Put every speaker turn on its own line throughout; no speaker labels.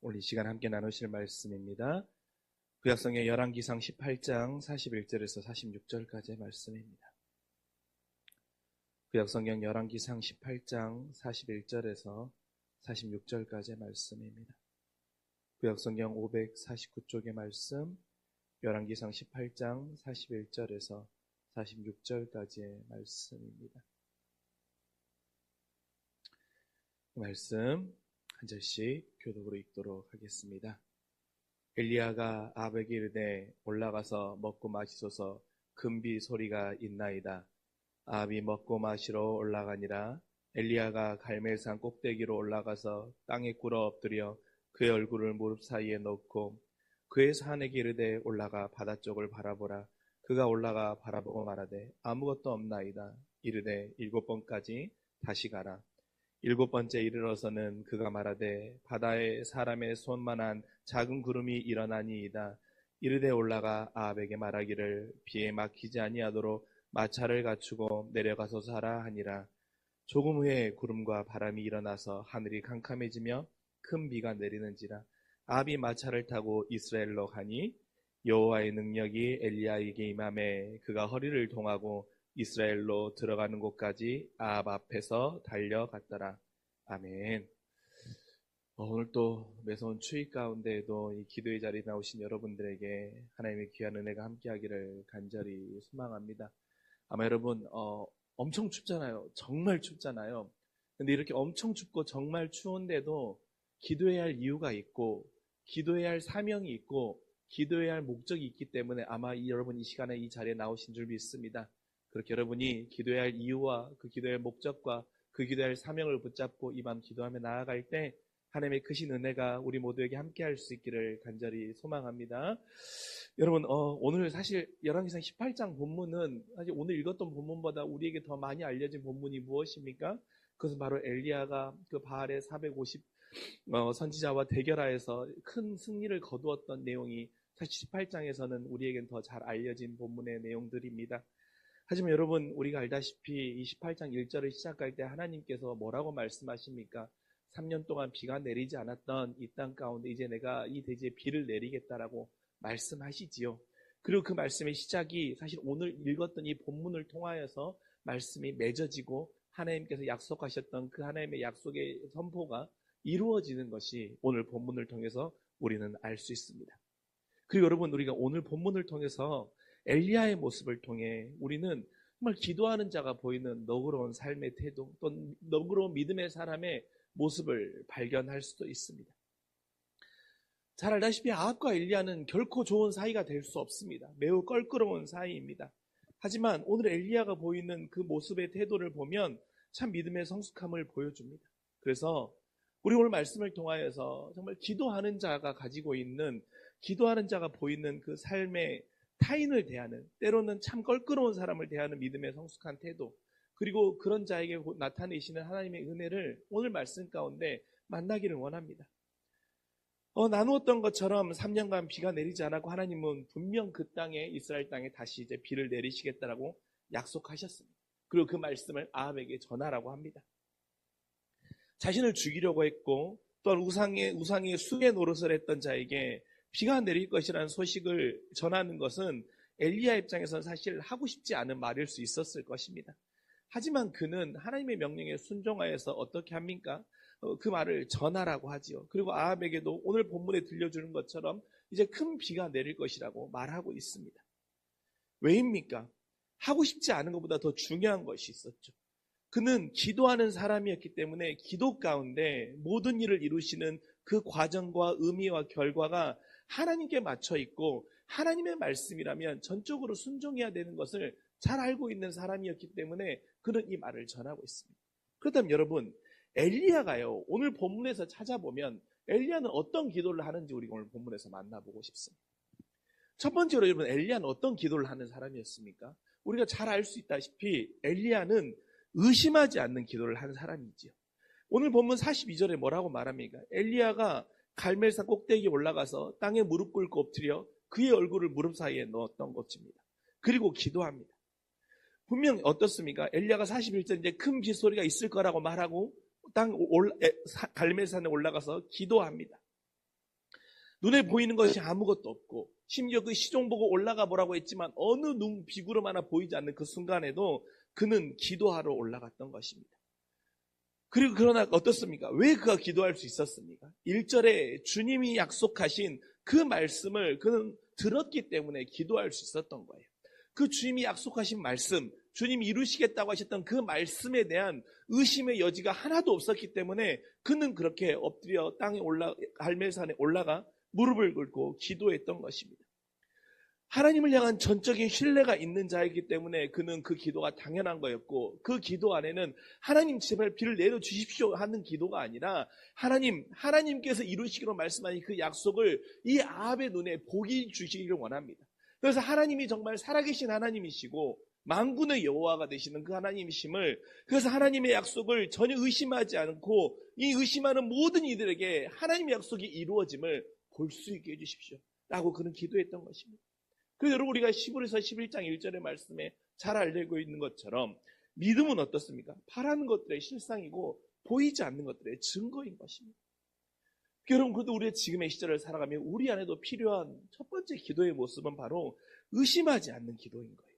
오늘 이 시간 함께 나누실 말씀입니다. 구약성경 열왕기상 18장 41절에서 46절까지의 말씀입니다. 구약성경 열왕기상 18장 41절에서 46절까지의 말씀입니다. 구약성경 549쪽의 말씀, 열왕기상 18장 41절에서 46절까지의 말씀입니다. 그 말씀 한 절씩 교독으로 읽도록 하겠습니다. 엘리야가 아합에게 이르되 올라가서 먹고 마시소서, 금비 소리가 있나이다. 아합이 먹고 마시러 올라가니라. 엘리야가 갈멜산 꼭대기로 올라가서 땅에 꿇어 엎드려 그의 얼굴을 무릎 사이에 넣고 그의 사내에게 이르되 올라가 바다 쪽을 바라보라. 그가 올라가 바라보고 말하되 아무것도 없나이다. 이르되 7번까지 다시 가라. 7번째 이르러서는 그가 말하되 바다에 사람의 손만한 작은 구름이 일어나니이다. 이르되 올라가 아합에게 말하기를 비에 막히지 아니하도록 마차를 갖추고 내려가서 사라 하니라. 조금 후에 구름과 바람이 일어나서 하늘이 캄캄해지며 큰 비가 내리는지라. 아합이 마차를 타고 이스라엘로 가니 여호와의 능력이 엘리야에게 임하매 그가 허리를 동하고 이스라엘로 들어가는 곳까지 아합 앞에서 달려갔더라. 아멘. 오늘 또 매서운 추위 가운데에도 이 기도의 자리에 나오신 여러분들에게 하나님의 귀한 은혜가 함께하기를 간절히 소망합니다. 아마 여러분 엄청 춥잖아요. 정말 춥잖아요. 근데 이렇게 엄청 춥고 정말 추운데도 기도해야 할 이유가 있고 기도해야 할 사명이 있고 기도해야 할 목적이 있기 때문에 아마 여러분 이 시간에 이 자리에 나오신 줄 믿습니다. 그렇게 여러분이 기도해야 할 이유와 그 기도해야 할 목적과 그 기도해야 할 사명을 붙잡고 이 밤 기도하며 나아갈 때 하나님의 크신 은혜가 우리 모두에게 함께할 수 있기를 간절히 소망합니다. 여러분 오늘 사실 열왕기상 18장 본문은 사실 오늘 읽었던 본문보다 우리에게 더 많이 알려진 본문이 무엇입니까? 그것은 바로 엘리야가 그 바알의 450 선지자와 대결하여서 큰 승리를 거두었던 내용이 사실 18장에서는 우리에겐 더 잘 알려진 본문의 내용들입니다. 하지만 여러분 우리가 알다시피 이 18장 1절을 시작할 때 하나님께서 뭐라고 말씀하십니까? 3년 동안 비가 내리지 않았던 이 땅 가운데 이제 내가 이 대지에 비를 내리겠다라고 말씀하시지요. 그리고 그 말씀의 시작이 사실 오늘 읽었던 이 본문을 통하여서 말씀이 맺어지고 하나님께서 약속하셨던 그 하나님의 약속의 선포가 이루어지는 것이 오늘 본문을 통해서 우리는 알 수 있습니다. 그리고 여러분 우리가 오늘 본문을 통해서 엘리야의 모습을 통해 우리는 정말 기도하는 자가 보이는 너그러운 삶의 태도 또는 너그러운 믿음의 사람의 모습을 발견할 수도 있습니다. 잘 알다시피 아합과 엘리야는 결코 좋은 사이가 될 수 없습니다. 매우 껄끄러운 사이입니다. 하지만 오늘 엘리야가 보이는 그 모습의 태도를 보면 참 믿음의 성숙함을 보여줍니다. 그래서 우리 오늘 말씀을 통하여서 정말 기도하는 자가 가지고 있는 기도하는 자가 보이는 그 삶의 타인을 대하는 때로는 참 껄끄러운 사람을 대하는 믿음의 성숙한 태도 그리고 그런 자에게 나타내시는 하나님의 은혜를 오늘 말씀 가운데 만나기를 원합니다. 나누었던 것처럼 3년간 비가 내리지 않았고 하나님은 분명 그 땅에 이스라엘 땅에 다시 이제 비를 내리시겠다라고 약속하셨습니다. 그리고 그 말씀을 아합에게 전하라고 합니다. 자신을 죽이려고 했고 또한 우상의 숭의 노릇을 했던 자에게 비가 내릴 것이라는 소식을 전하는 것은 엘리야 입장에서는 사실 하고 싶지 않은 말일 수 있었을 것입니다. 하지만 그는 하나님의 명령에 순종하여서 어떻게 합니까? 그 말을 전하라고 하지요. 그리고 아합에게도 오늘 본문에 들려주는 것처럼 이제 큰 비가 내릴 것이라고 말하고 있습니다. 왜입니까? 하고 싶지 않은 것보다 더 중요한 것이 있었죠. 그는 기도하는 사람이었기 때문에 기도 가운데 모든 일을 이루시는 그 과정과 의미와 결과가 하나님께 맞춰 있고 하나님의 말씀이라면 전적으로 순종해야 되는 것을 잘 알고 있는 사람이었기 때문에 그는 이 말을 전하고 있습니다. 그렇다면 여러분 엘리야가요 오늘 본문에서 찾아보면 엘리야는 어떤 기도를 하는지 우리가 오늘 본문에서 만나보고 싶습니다. 첫 번째로 여러분 엘리야는 어떤 기도를 하는 사람이었습니까? 우리가 잘 알 수 있다시피 엘리야는 의심하지 않는 기도를 하는 사람이지요. 오늘 본문 42절에 뭐라고 말합니까? 엘리야가 갈멜산 꼭대기에 올라가서 땅에 무릎 꿇고 엎드려 그의 얼굴을 무릎 사이에 넣었던 것입니다. 그리고 기도합니다. 분명 어떻습니까? 엘리야가 41절 이제 큰 빗소리가 있을 거라고 말하고 갈멜산에 올라가서 기도합니다. 눈에 보이는 것이 아무것도 없고 심지어 그 시종 보고 올라가 보라고 했지만 어느 비구름 하나 보이지 않는 그 순간에도 그는 기도하러 올라갔던 것입니다. 그리고 그러나 어떻습니까? 왜 그가 기도할 수 있었습니까? 1절에 주님이 약속하신 그 말씀을 그는 들었기 때문에 기도할 수 있었던 거예요. 그 주님이 약속하신 말씀, 주님이 이루시겠다고 하셨던 그 말씀에 대한 의심의 여지가 하나도 없었기 때문에 그는 그렇게 엎드려 땅에 갈멜산에 올라가 무릎을 꿇고 기도했던 것입니다. 하나님을 향한 전적인 신뢰가 있는 자이기 때문에 그는 그 기도가 당연한 거였고, 그 기도 안에는 하나님 제발 비를 내려주십시오 하는 기도가 아니라 하나님께서 이루시기로 말씀하신 그 약속을 이 아합의 눈에 보기 주시기를 원합니다. 그래서 하나님이 정말 살아계신 하나님이시고 만군의 여호와가 되시는 그 하나님이심을, 그래서 하나님의 약속을 전혀 의심하지 않고 이 의심하는 모든 이들에게 하나님의 약속이 이루어짐을 볼 수 있게 해주십시오 라고 그는 기도했던 것입니다. 그래서 여러분, 우리가 히브리서 11장 1절의 말씀에 잘 알고 있는 것처럼 믿음은 어떻습니까? 바라는 것들의 실상이고 보이지 않는 것들의 증거인 것입니다. 여러분, 그래도 우리의 지금의 시절을 살아가면 우리 안에도 필요한 첫 번째 기도의 모습은 바로 의심하지 않는 기도인 거예요.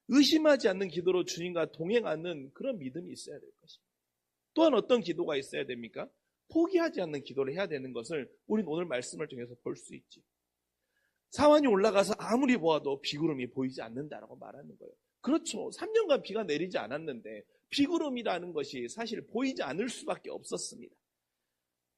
의심하지 않는 기도로 주님과 동행하는 그런 믿음이 있어야 될 것입니다. 또한 어떤 기도가 있어야 됩니까? 포기하지 않는 기도를 해야 되는 것을 우리는 오늘 말씀을 통해서 볼 수 있죠. 사완이 올라가서 아무리 보아도 비구름이 보이지 않는다라고 말하는 거예요. 그렇죠. 3년간 비가 내리지 않았는데 비구름이라는 것이 사실 보이지 않을 수밖에 없었습니다.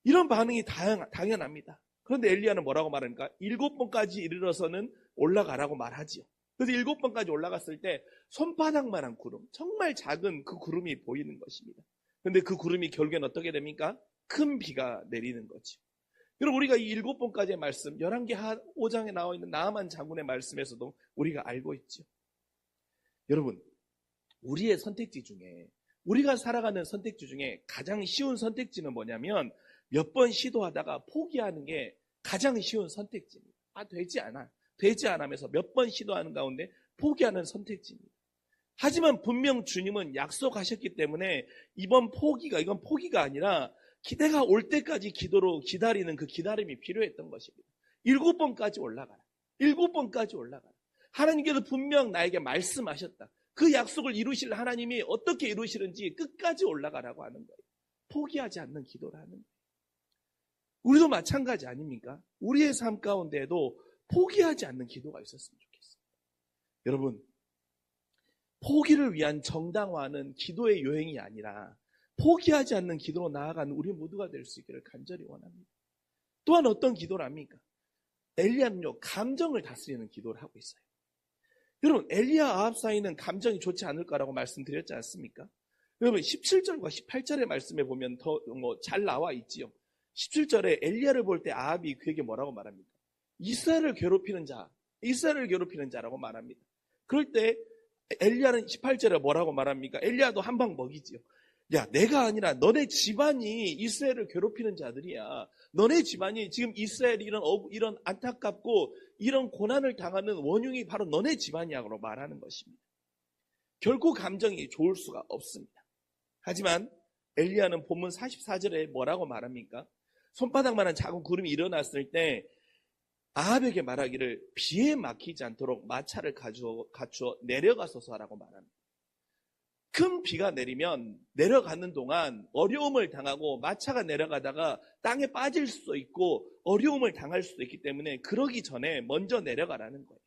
이런 반응이 당연합니다. 그런데 엘리야는 뭐라고 말합니까? 7번까지 이르러서는 올라가라고 말하지요. 그래서 7번까지 올라갔을 때 손바닥만한 구름, 정말 작은 그 구름이 보이는 것입니다. 그런데 그 구름이 결국엔 어떻게 됩니까? 큰 비가 내리는 거죠. 여러분, 우리가 이 7번까지의 말씀, 11개 5장에 나와 있는 나아만 장군의 말씀에서도 우리가 알고 있죠. 여러분, 우리의 선택지 중에, 우리가 살아가는 선택지 중에 가장 쉬운 선택지는 뭐냐면 몇 번 시도하다가 포기하는 게 가장 쉬운 선택지입니다. 되지 않아 하면서 몇 번 시도하는 가운데 포기하는 선택지입니다. 하지만 분명 주님은 약속하셨기 때문에 이건 포기가 아니라 기대가 올 때까지 기도로 기다리는 그 기다림이 필요했던 것입니다. 7번까지 올라가라. 7번까지 올라가라. 하나님께서 분명 나에게 말씀하셨다. 그 약속을 이루실 하나님이 어떻게 이루시는지 끝까지 올라가라고 하는 거예요. 포기하지 않는 기도를 하는 거예요. 우리도 마찬가지 아닙니까? 우리의 삶 가운데에도 포기하지 않는 기도가 있었으면 좋겠어요. 여러분, 포기를 위한 정당화는 기도의 요행이 아니라 포기하지 않는 기도로 나아가는 우리 모두가 될 수 있기를 간절히 원합니다. 또한 어떤 기도를 합니까? 엘리야는요, 감정을 다스리는 기도를 하고 있어요. 여러분, 엘리야 아합 사이는 감정이 좋지 않을 거라고 말씀드렸지 않습니까? 여러분, 17절과 18절의 말씀에 보면 더 잘 나와 있지요. 17절에 엘리야를 볼 때 아합이 그에게 뭐라고 말합니까? 이스라엘을 괴롭히는 자라고 말합니다. 그럴 때 엘리야는 18절에 뭐라고 말합니까? 엘리야도 한 방 먹이지요. 야, 내가 아니라 너네 집안이 이스라엘을 괴롭히는 자들이야. 너네 집안이 지금 이스라엘이 이런 안타깝고 이런 고난을 당하는 원흉이 바로 너네 집안이야라고 말하는 것입니다. 결코 감정이 좋을 수가 없습니다. 하지만 엘리야는 본문 44절에 뭐라고 말합니까? 손바닥만한 작은 구름이 일어났을 때 아합에게 말하기를 비에 막히지 않도록 마차를 갖추어 내려가소서 하라고 말합니다. 큰 비가 내리면 내려가는 동안 어려움을 당하고 마차가 내려가다가 땅에 빠질 수도 있고 어려움을 당할 수도 있기 때문에 그러기 전에 먼저 내려가라는 거예요.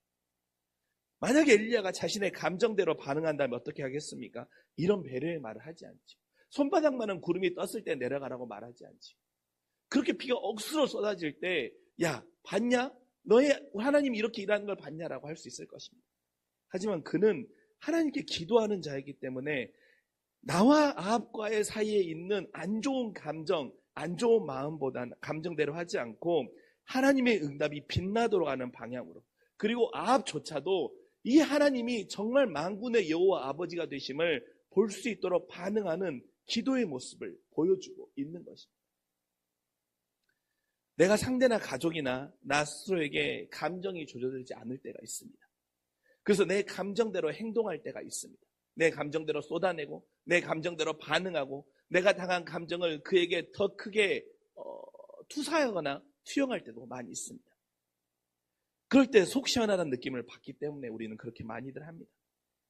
만약에 엘리야가 자신의 감정대로 반응한다면 어떻게 하겠습니까? 이런 배려의 말을 하지 않죠. 손바닥만한 구름이 떴을 때 내려가라고 말하지 않죠. 그렇게 비가 억수로 쏟아질 때 야, 봤냐? 너의 하나님이 이렇게 일하는 걸 봤냐라고 할 수 있을 것입니다. 하지만 그는 하나님께 기도하는 자이기 때문에 나와 아합과의 사이에 있는 안 좋은 감정, 안 좋은 마음보다는 감정대로 하지 않고 하나님의 응답이 빛나도록 하는 방향으로, 그리고 아합조차도 이 하나님이 정말 만군의 여호와 아버지가 되심을 볼 수 있도록 반응하는 기도의 모습을 보여주고 있는 것입니다. 내가 상대나 가족이나 나 스스로에게 감정이 조절되지 않을 때가 있습니다. 그래서 내 감정대로 행동할 때가 있습니다. 내 감정대로 쏟아내고 내 감정대로 반응하고 내가 당한 감정을 그에게 더 크게 투사하거나 투영할 때도 많이 있습니다. 그럴 때 속 시원하다는 느낌을 받기 때문에 우리는 그렇게 많이들 합니다.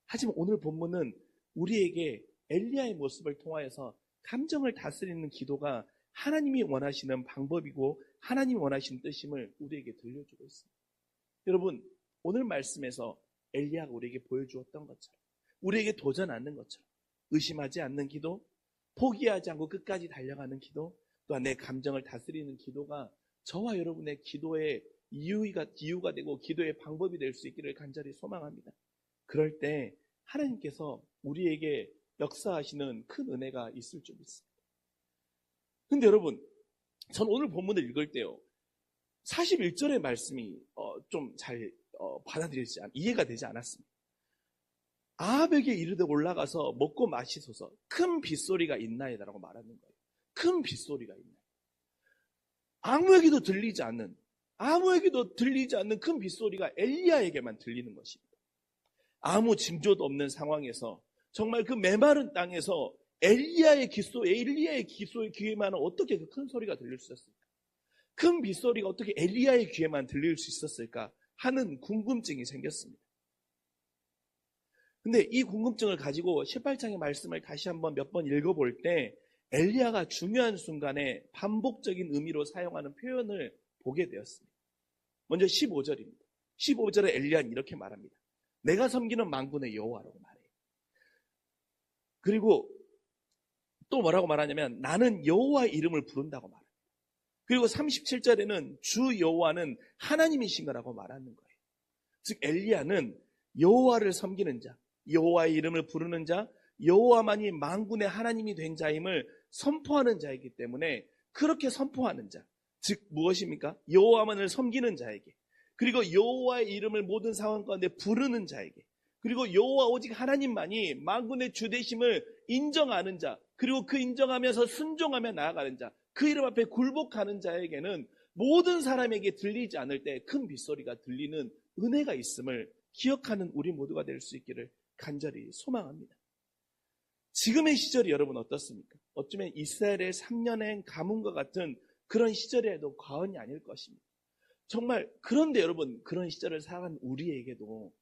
하지만 오늘 본문은 우리에게 엘리야의 모습을 통하여서 감정을 다스리는 기도가 하나님이 원하시는 방법이고 하나님이 원하시는 뜻임을 우리에게 들려주고 있습니다. 여러분, 오늘 말씀에서 엘리야가 우리에게 보여주었던 것처럼, 우리에게 도전 않는 것처럼, 의심하지 않는 기도, 포기하지 않고 끝까지 달려가는 기도, 또한 내 감정을 다스리는 기도가 저와 여러분의 기도의 이유가 되고 기도의 방법이 될 수 있기를 간절히 소망합니다. 그럴 때 하나님께서 우리에게 역사하시는 큰 은혜가 있을 줄 믿습니다. 근데 여러분, 전 오늘 본문을 읽을 때요, 41절의 말씀이 좀 잘 받아들여지지 이해가 되지 않았습니다. 아합에게 이르되 올라가서 먹고 마시소서, 큰 빗소리가 있나이다라고 말하는 거예요. 큰 빗소리가 있나이다. 아무에게도 들리지 않는 큰 빗소리가 엘리야에게만 들리는 것입니다. 아무 징조도 없는 상황에서 정말 그 메마른 땅에서 엘리야의 귀에만 어떻게 그 큰 소리가 들릴 수 있었을까? 큰 빗소리가 어떻게 엘리야의 귀에만 들릴 수 있었을까 하는 궁금증이 생겼습니다. 근데 이 궁금증을 가지고 18장의 말씀을 다시 한번 몇 번 읽어볼 때 엘리야가 중요한 순간에 반복적인 의미로 사용하는 표현을 보게 되었습니다. 먼저 15절입니다. 15절에 엘리야는 이렇게 말합니다. 내가 섬기는 만군의 여호와라고 말해요. 그리고 또 뭐라고 말하냐면 나는 여호와의 이름을 부른다고 말합니다. 그리고 37절에는 주 여호와는 하나님이신 거라고 말하는 거예요. 즉 엘리야는 여호와를 섬기는 자, 여호와의 이름을 부르는 자, 여호와만이 만군의 하나님이 된 자임을 선포하는 자이기 때문에 그렇게 선포하는 자, 즉 무엇입니까? 여호와만을 섬기는 자에게, 그리고 여호와의 이름을 모든 상황 가운데 부르는 자에게, 그리고 여호와 오직 하나님만이 만군의 주 되심을 인정하는 자, 그리고 그 인정하면서 순종하며 나아가는 자, 그 이름 앞에 굴복하는 자에게는 모든 사람에게 들리지 않을 때 큰 빗소리가 들리는 은혜가 있음을 기억하는 우리 모두가 될 수 있기를 간절히 소망합니다. 지금의 시절이 여러분 어떻습니까? 어쩌면 이스라엘의 3년행 가뭄과 같은 그런 시절에도 과언이 아닐 것입니다. 정말 그런데 여러분, 그런 시절을 살아간 우리에게도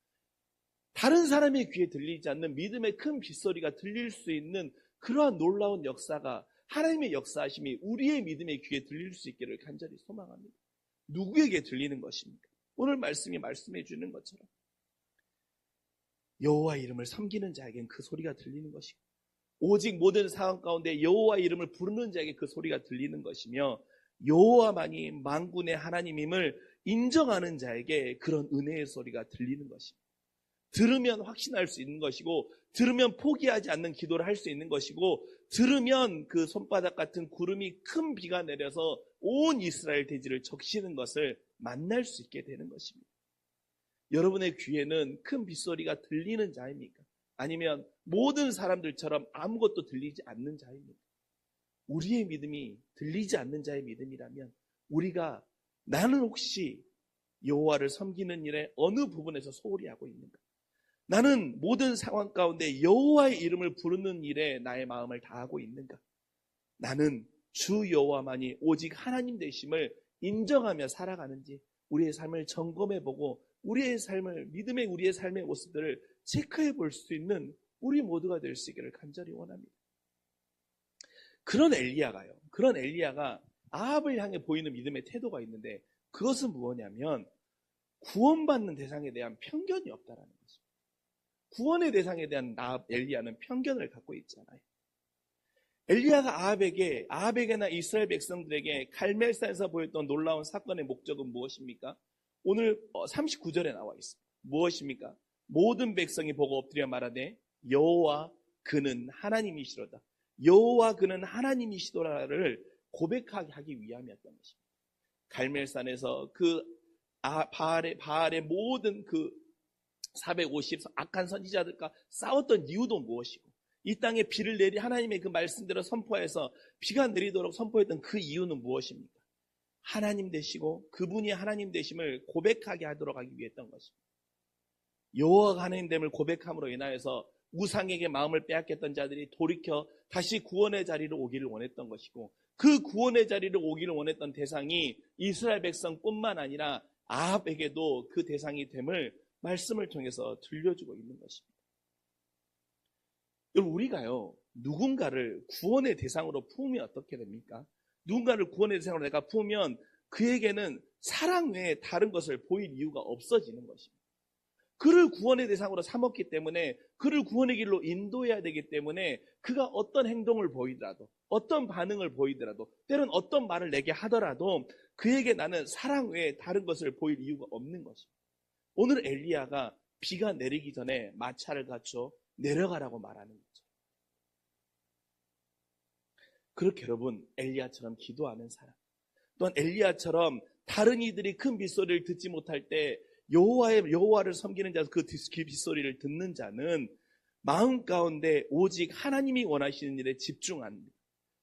다른 사람의 귀에 들리지 않는 믿음의 큰 빗소리가 들릴 수 있는 그러한 놀라운 역사가, 하나님의 역사하심이 우리의 믿음의 귀에 들릴 수 있기를 간절히 소망합니다. 누구에게 들리는 것입니까? 오늘 말씀이 말씀해 주는 것처럼 여호와 이름을 섬기는 자에겐 그 소리가 들리는 것이고, 오직 모든 상황 가운데 여호와 이름을 부르는 자에게 그 소리가 들리는 것이며, 여호와만이 만군의 하나님임을 인정하는 자에게 그런 은혜의 소리가 들리는 것입니다. 들으면 확신할 수 있는 것이고, 들으면 포기하지 않는 기도를 할 수 있는 것이고, 들으면 그 손바닥 같은 구름이 큰 비가 내려서 온 이스라엘 대지를 적시는 것을 만날 수 있게 되는 것입니다. 여러분의 귀에는 큰 빗소리가 들리는 자입니까? 아니면 모든 사람들처럼 아무것도 들리지 않는 자입니까? 우리의 믿음이 들리지 않는 자의 믿음이라면 우리가, 나는 혹시 여호와를 섬기는 일에 어느 부분에서 소홀히 하고 있는가? 나는 모든 상황 가운데 여호와의 이름을 부르는 일에 나의 마음을 다하고 있는가? 나는 주 여호와만이 오직 하나님 되심을 인정하며 살아가는지 우리의 삶을 점검해보고 우리의 삶의 모습들을 체크해 볼 수 있는 우리 모두가 될 수 있기를 간절히 원합니다. 그런 엘리야가 아합을 향해 보이는 믿음의 태도가 있는데, 그것은 무엇이냐면 구원받는 대상에 대한 편견이 없다라는 것입니다. 구원의 대상에 대한 엘리야는 편견을 갖고 있잖아요. 엘리야가 아합에게나 이스라엘 백성들에게 갈멜산에서 보였던 놀라운 사건의 목적은 무엇입니까? 오늘 39절에 나와 있습니다. 무엇입니까? 모든 백성이 보고 엎드려 말하되 여호와 그는 하나님이시로다. 여호와 그는 하나님이시도라를 고백하게 하기 위함이었던 것입니다. 갈멜산에서 그 바알의 모든 그 450 악한 선지자들과 싸웠던 이유도 무엇이고, 이 땅에 비를 하나님의 그 말씀대로 선포해서 비가 내리도록 선포했던 그 이유는 무엇입니까? 하나님 되시고 그분이 하나님 되심을 고백하게 하도록 하기 위했던 것입니다. 여호와가 하나님됨을 고백함으로 인하여서 우상에게 마음을 빼앗겼던 자들이 돌이켜 다시 구원의 자리로 오기를 원했던 것이고, 그 구원의 자리로 오기를 원했던 대상이 이스라엘 백성뿐만 아니라 아합에게도 그 대상이 됨을 말씀을 통해서 들려주고 있는 것입니다. 여러분, 우리가요, 누군가를 구원의 대상으로 품으면 어떻게 됩니까? 누군가를 구원의 대상으로 내가 품으면 그에게는 사랑 외에 다른 것을 보일 이유가 없어지는 것입니다. 그를 구원의 대상으로 삼았기 때문에 그를 구원의 길로 인도해야 되기 때문에 그가 어떤 행동을 보이더라도, 어떤 반응을 보이더라도, 때론 어떤 말을 내게 하더라도 그에게 나는 사랑 외에 다른 것을 보일 이유가 없는 것입니다. 오늘 엘리야가 비가 내리기 전에 마차를 갖춰 내려가라고 말하는 거죠. 그렇게 여러분, 엘리야처럼 기도하는 사람, 또한 엘리야처럼 다른 이들이 큰 빗소리를 듣지 못할 때 여호와를 섬기는 자에서 그 빗소리를 듣는 자는 마음 가운데 오직 하나님이 원하시는 일에 집중합니다.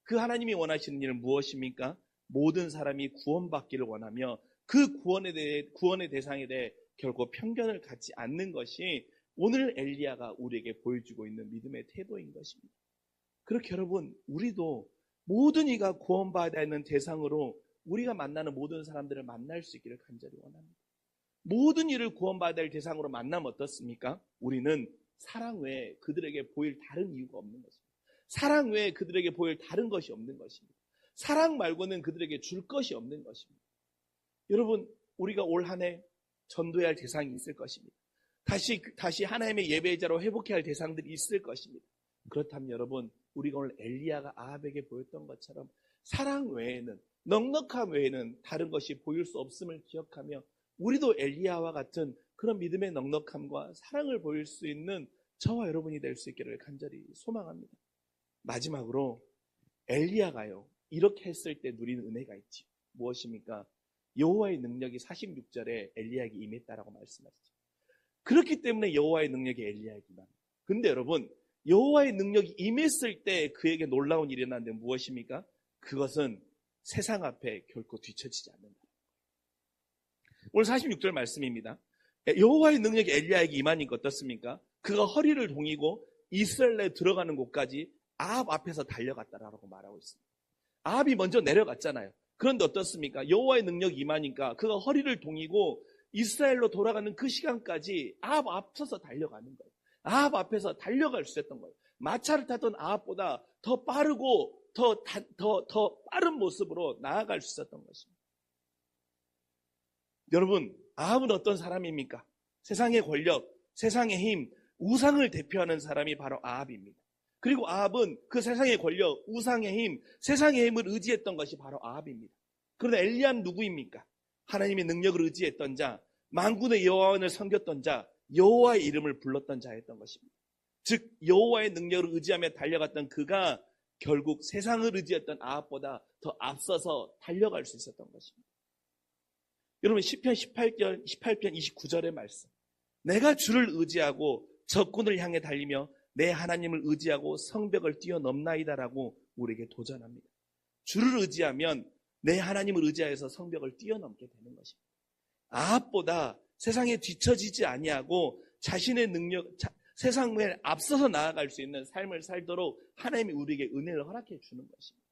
그 하나님이 원하시는 일은 무엇입니까? 모든 사람이 구원받기를 원하며 그 구원의 대상에 대해 결코 편견을 갖지 않는 것이 오늘 엘리야가 우리에게 보여주고 있는 믿음의 태도인 것입니다. 그렇게 여러분, 우리도 모든 이가 구원받아야 하는 대상으로 우리가 만나는 모든 사람들을 만날 수 있기를 간절히 원합니다. 모든 이를 구원받아야 할 대상으로 만나면 어떻습니까? 우리는 사랑 외에 그들에게 보일 다른 이유가 없는 것입니다. 사랑 외에 그들에게 보일 다른 것이 없는 것입니다. 사랑 말고는 그들에게 줄 것이 없는 것입니다. 여러분, 우리가 올 한 해 전도해야 할 대상이 있을 것입니다. 다시 하나님의 예배자로 회복해야 할 대상들이 있을 것입니다. 그렇다면 여러분, 우리가 오늘 엘리야가 아합에게 보였던 것처럼 사랑 외에는, 넉넉함 외에는 다른 것이 보일 수 없음을 기억하며 우리도 엘리야와 같은 그런 믿음의 넉넉함과 사랑을 보일 수 있는 저와 여러분이 될 수 있기를 간절히 소망합니다. 마지막으로 엘리야가요, 이렇게 했을 때 누리는 은혜가 있지. 무엇입니까? 여호와의 능력이 46절에 엘리야에게 임했다라고 말씀하시죠. 그렇기 때문에 여호와의 능력이 엘리야에게 임합니다. 근데 여러분, 여호와의 능력이 임했을 때 그에게 놀라운 일이 일어났는데 무엇입니까? 그것은 세상 앞에 결코 뒤처지지 않는다. 오늘 46절 말씀입니다. 여호와의 능력이 엘리야에게 임하니까 어떻습니까? 그가 허리를 동이고 이스라엘에 들어가는 곳까지 아합 앞에서 달려갔다라고 말하고 있습니다. 아합이 먼저 내려갔잖아요. 그런데 어떻습니까? 여호와의 능력이 임하니까 그가 허리를 동이고 이스라엘로 돌아가는 그 시간까지 아합 앞서서 달려가는 거예요. 아합 앞에서 달려갈 수 있었던 거예요. 마차를 타던 아합보다 더 빠르고 더 빠른 모습으로 나아갈 수 있었던 것입니다. 여러분, 아합은 어떤 사람입니까? 세상의 권력, 세상의 힘, 우상을 대표하는 사람이 바로 아합입니다. 그리고 아합은 그 세상의 권력, 우상의 힘, 세상의 힘을 의지했던 것이 바로 아합입니다. 그런데 엘리야는 누구입니까? 하나님의 능력을 의지했던 자, 만군의 여호와를 섬겼던 자, 여호와의 이름을 불렀던 자였던 것입니다. 즉 여호와의 능력을 의지하며 달려갔던 그가 결국 세상을 의지했던 아합보다 더 앞서서 달려갈 수 있었던 것입니다. 여러분, 시편 18편 29절의 말씀, 내가 주를 의지하고 적군을 향해 달리며 내 하나님을 의지하고 성벽을 뛰어넘나이다라고 우리에게 도전합니다. 주를 의지하면 내 하나님을 의지하여서 성벽을 뛰어넘게 되는 것입니다. 아합보다 세상에 뒤처지지 아니하고 자신의 능력, 세상에 앞서서 나아갈 수 있는 삶을 살도록 하나님이 우리에게 은혜를 허락해 주는 것입니다.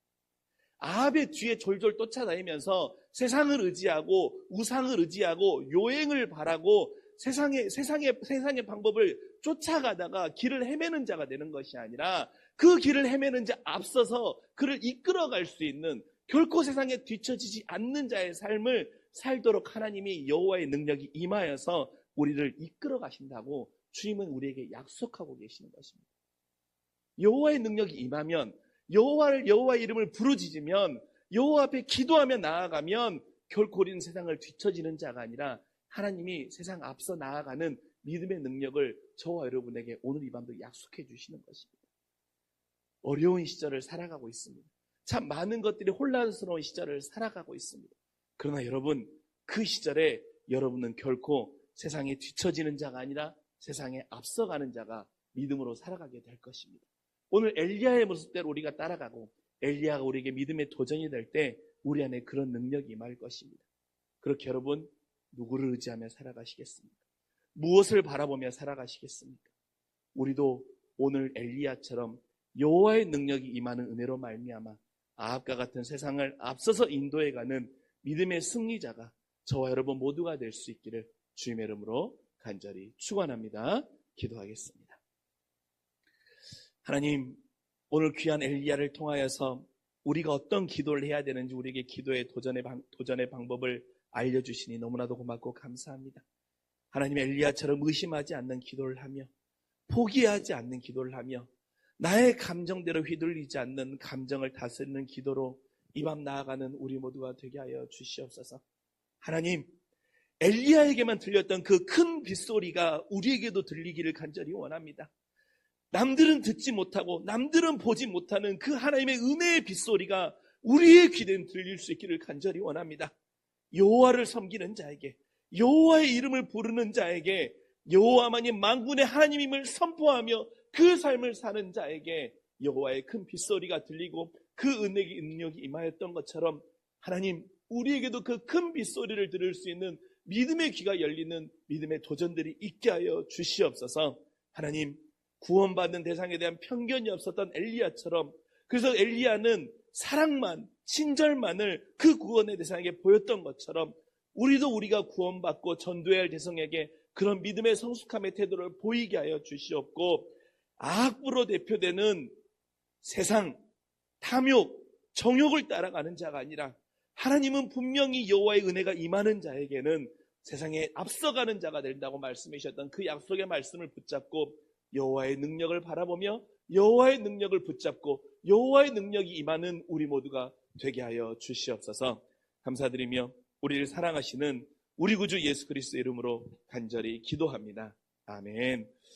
아합의 뒤에 졸졸 쫓아다니면서 세상을 의지하고 우상을 의지하고 요행을 바라고 세상의 방법을 쫓아가다가 길을 헤매는 자가 되는 것이 아니라 그 길을 헤매는 자 앞서서 그를 이끌어갈 수 있는, 결코 세상에 뒤처지지 않는 자의 삶을 살도록 하나님이 여호와의 능력이 임하여서 우리를 이끌어 가신다고 주님은 우리에게 약속하고 계시는 것입니다. 여호와의 능력이 임하면, 여호와의 이름을 부르짖으면, 여호와 앞에 기도하며 나아가면 결코 우리는 세상을 뒤처지는 자가 아니라 하나님이 세상 앞서 나아가는 믿음의 능력을 저와 여러분에게 오늘 이 밤도 약속해 주시는 것입니다. 어려운 시절을 살아가고 있습니다. 참 많은 것들이 혼란스러운 시절을 살아가고 있습니다. 그러나 여러분, 그 시절에 여러분은 결코 세상에 뒤처지는 자가 아니라 세상에 앞서가는 자가 믿음으로 살아가게 될 것입니다. 오늘 엘리야의 모습대로 우리가 따라가고 엘리야가 우리에게 믿음의 도전이 될 때 우리 안에 그런 능력이 임할 것입니다. 그렇게 여러분, 누구를 의지하며 살아가시겠습니까? 무엇을 바라보며 살아가시겠습니까? 우리도 오늘 엘리야처럼 여호와의 능력이 임하는 은혜로 말미암아 아합과 같은 세상을 앞서서 인도해가는 믿음의 승리자가, 저와 여러분 모두가 될 수 있기를 주님의 이름으로 간절히 축원합니다. 기도하겠습니다. 하나님, 오늘 귀한 엘리야를 통하여서 우리가 어떤 기도를 해야 되는지 우리에게 기도의 도전의 방법을 알려주시니 너무나도 고맙고 감사합니다. 하나님, 엘리야처럼 의심하지 않는 기도를 하며 포기하지 않는 기도를 하며 나의 감정대로 휘둘리지 않는 감정을 다스리는 기도로 이 밤 나아가는 우리 모두가 되게 하여 주시옵소서. 하나님, 엘리야에게만 들렸던 그 큰 빗소리가 우리에게도 들리기를 간절히 원합니다. 남들은 듣지 못하고 남들은 보지 못하는 그 하나님의 은혜의 빗소리가 우리의 귀는 들릴 수 있기를 간절히 원합니다. 여호와를 섬기는 자에게, 여호와의 이름을 부르는 자에게, 여호와만이 만군의 하나님임을 선포하며 그 삶을 사는 자에게 여호와의 큰 빗소리가 들리고 그 은혜의 능력이 임하였던 것처럼 하나님, 우리에게도 그 큰 빗소리를 들을 수 있는 믿음의 귀가 열리는 믿음의 도전들이 있게 하여 주시옵소서. 하나님, 구원받는 대상에 대한 편견이 없었던 엘리야처럼, 그래서 엘리야는 사랑만, 친절만을 그 구원의 대상에게 보였던 것처럼 우리도 우리가 구원받고 전도해야 할 대상에게 그런 믿음의 성숙함의 태도를 보이게 하여 주시옵고, 악으로 대표되는 세상, 탐욕, 정욕을 따라가는 자가 아니라 하나님은 분명히 여호와의 은혜가 임하는 자에게는 세상에 앞서가는 자가 된다고 말씀하셨던 그 약속의 말씀을 붙잡고 여호와의 능력을 바라보며 여호와의 능력을 붙잡고 여호와의 능력이 임하는 우리 모두가 되게 하여 주시옵소서. 감사드리며 우리를 사랑하시는 우리 구주 예수 그리스도의 이름으로 간절히 기도합니다. 아멘.